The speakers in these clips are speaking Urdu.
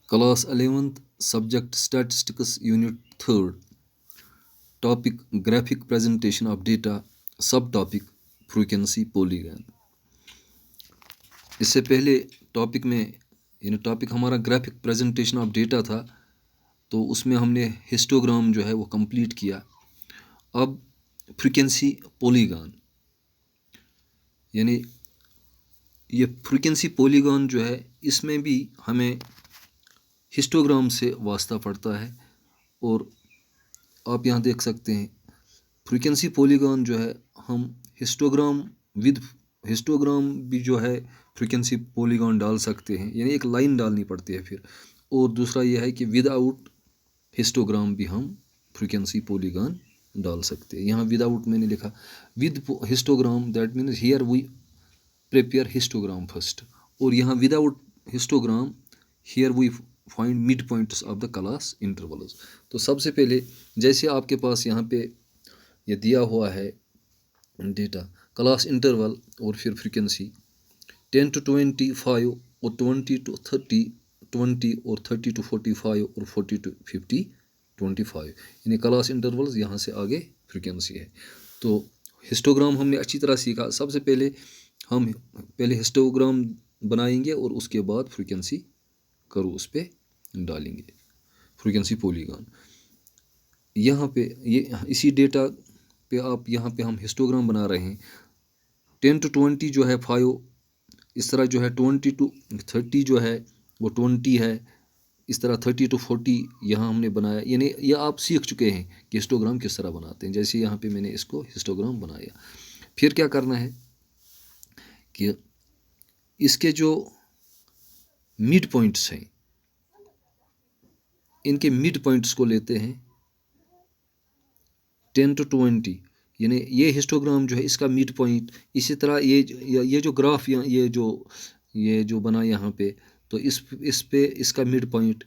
Class 11th, Subject Statistics, Unit 3rd, Topic Graphic Presentation of Data, Subtopic Frequency Polygon. اس سے پہلے ٹاپک میں ٹاپک ہمارا گرافک پریزنٹیشن آف ڈیٹا تھا، تو اس میں ہم نے ہسٹوگرام جو ہے وہ کمپلیٹ کیا. اب فریکوینسی پولیگان، یعنی یہ فریکوینسی پولیگان جو ہے اس میں بھی ہمیں ہسٹوگرام سے واسطہ پڑتا ہے. اور آپ یہاں دیکھ سکتے ہیں فریکوینسی پولیگان جو ہے ہم ہسٹوگرام بھی جو ہے فریکوینسی پولیگان ڈال سکتے ہیں، یعنی ایک لائن ڈالنی پڑتی ہے پھر. اور دوسرا یہ ہے کہ ود آؤٹ ہسٹوگرام بھی ہم فریکوینسی پولیگان ڈال سکتے ہیں. یہاں ود آؤٹ میں نے لکھا with histogram, that means here we prepare histogram first. اور یہاں without histogram here we find mid points of the class intervals. تو سب سے پہلے جیسے آپ کے پاس یہاں پہ یہ دیا ہوا ہے ڈیٹا کلاس انٹرول اور پھر فریکوینسی 10 to 25 اور 20 to 30، 20 اور 30 to 45 اور 40 to 50 25، یعنی کلاس انٹرولز یہاں سے آگے فریکوینسی ہے. تو ہسٹوگرام ہم نے اچھی طرح سیکھا. سب سے پہلے ہم ہسٹوگرام بنائیں گے اور اس کے بعد فریکوینسی کرو اس پہ ڈالیں گے فریکوینسی پولیگان. یہاں پہ یہ اسی ڈیٹا پہ آپ یہاں پہ ہم ہسٹوگرام بنا رہے ہیں. 10 to 20 جو ہے 5، اس طرح جو ہے 20 to 30 جو ہے وہ 20 ہے، اس طرح 30 to 40 یہاں ہم نے بنایا. یعنی یہ آپ سیکھ چکے ہیں کہ ہسٹوگرام کس طرح بناتے ہیں. جیسے یہاں پہ میں نے اس کو ہسٹوگرام بنایا. پھر کیا کرنا ہے کہ اس کے جو مڈ پوائنٹس ہیں ان کے مڈ پوائنٹس کو لیتے ہیں 10 to 20، یعنی یہ ہسٹوگرام جو ہے اس کا مڈ پوائنٹ. اسی طرح یہ جو گراف یہ جو بنا یہاں پہ، تو اس پہ اس کا مڈ پوائنٹ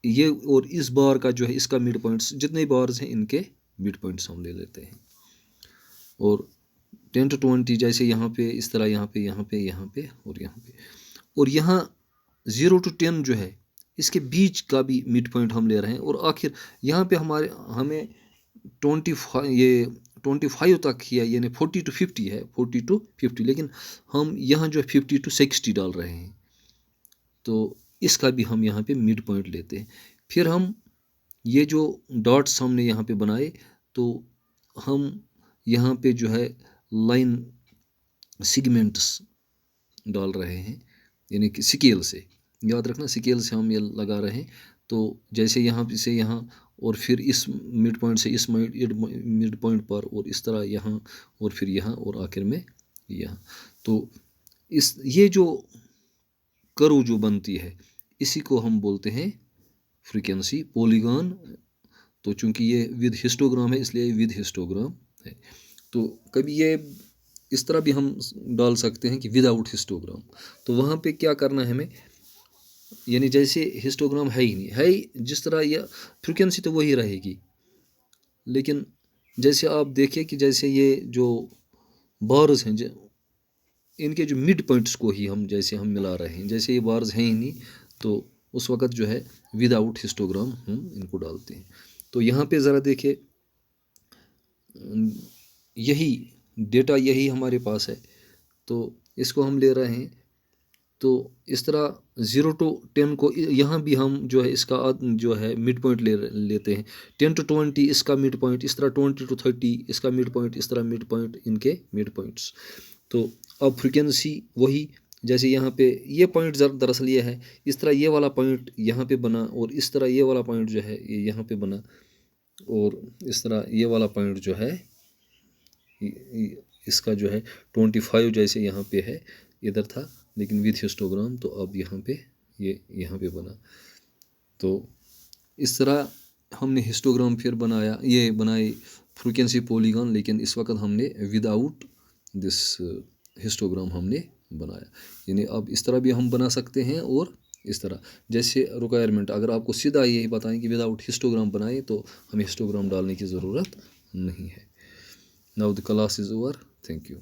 یہ، اور اس بار کا جو ہے اس کا مڈ پوائنٹس، جتنے بارز ہیں ان کے مڈ پوائنٹس ہم لے لیتے ہیں. اور 10 to 20 جیسے یہاں پہ اس طرح یہاں پہ یہاں پہ یہاں پہ اور یہاں پہ. اور یہاں 0 to 10 جو ہے اس کے بیچ کا بھی مڈ پوائنٹ ہم لے رہے ہیں. اور آخر یہاں پہ ہمیں 25 تک ہے، یعنی 40 to 50 ہے، 40 to 50، لیکن ہم یہاں جو 50 to 60 ڈال رہے ہیں. تو اس کا بھی ہم یہاں پہ مڈ پوائنٹ لیتے ہیں. پھر ہم یہ جو ڈاٹس ہم نے یہاں پہ بنائے تو ہم یہاں پہ جو ہے لائن سیگمنٹس ڈال رہے ہیں، یعنی کہ سکیل سے، یاد رکھنا سکیل سے ہم یہ لگا رہے ہیں. تو جیسے یہاں سے یہاں، اور پھر اس مڈ پوائنٹ سے اس مڈ پوائنٹ پر، اور اس طرح یہاں، اور پھر یہاں، اور آخر میں یہاں. تو یہ جو کرو جو بنتی ہے اسی کو ہم بولتے ہیں فریکوینسی پولیگان. تو چونکہ یہ ود ہسٹوگرام ہے اس لیے ود ہسٹوگرام ہے. تو کبھی یہ اس طرح بھی ہم ڈال سکتے ہیں کہ ود آؤٹ ہسٹوگرام. تو وہاں پہ کیا کرنا ہے ہمیں، یعنی جیسے ہسٹوگرام ہے ہی نہیں ہے، جس طرح یہ فریکوینسی تو وہی رہے گی، لیکن جیسے آپ دیکھیں کہ جیسے یہ جو بارز ہیں ان کے جو مڈ پوائنٹس کو ہی ہم ملا رہے ہیں. جیسے یہ بارز ہیں ہی نہیں، تو اس وقت جو ہے ود آؤٹ ہسٹوگرام ہم ان کو ڈالتے ہیں. تو یہاں پہ ذرا دیکھیں، یہی ڈیٹا یہی ہمارے پاس ہے، تو اس کو ہم لے رہے ہیں. تو اس طرح 0 to 10 کو یہاں بھی ہم جو ہے اس کا جو ہے مڈ پوائنٹ لیتے ہیں. 10 to 20 اس کا مڈ پوائنٹ، اس طرح 20 to 30 اس کا مڈ پوائنٹ، اس طرح مڈ پوائنٹ ان کے مڈ پوائنٹس. تو اب فریکوینسی وہی، جیسے یہاں پہ یہ پوائنٹ دراصل یہ ہے، اس طرح یہ والا پوائنٹ یہاں پہ بنا، اور اس طرح یہ والا پوائنٹ جو ہے یہ یہاں پہ بنا، اور اس طرح یہ والا پوائنٹ جو ہے اس کا جو ہے 25 جیسے یہاں پہ ہے ادھر تھا، لیکن ود ہسٹوگرام تو اب یہاں پہ یہاں پہ بنا. تو اس طرح ہم نے ہسٹوگرام پھر بنائے فریکوینسی پولیگان، لیکن اس وقت ہم نے ود آؤٹ دس ہسٹوگرام ہم نے بنایا. یعنی اب اس طرح بھی ہم بنا سکتے ہیں، اور اس طرح جیسے ریکوائرمنٹ اگر آپ کو سیدھا یہی بتائیں کہ ود آؤٹ ہسٹوگرام بنائے تو ہمیں ہسٹوگرام ڈالنے کی ضرورت نہیں ہے. Now the class is over. Thank you.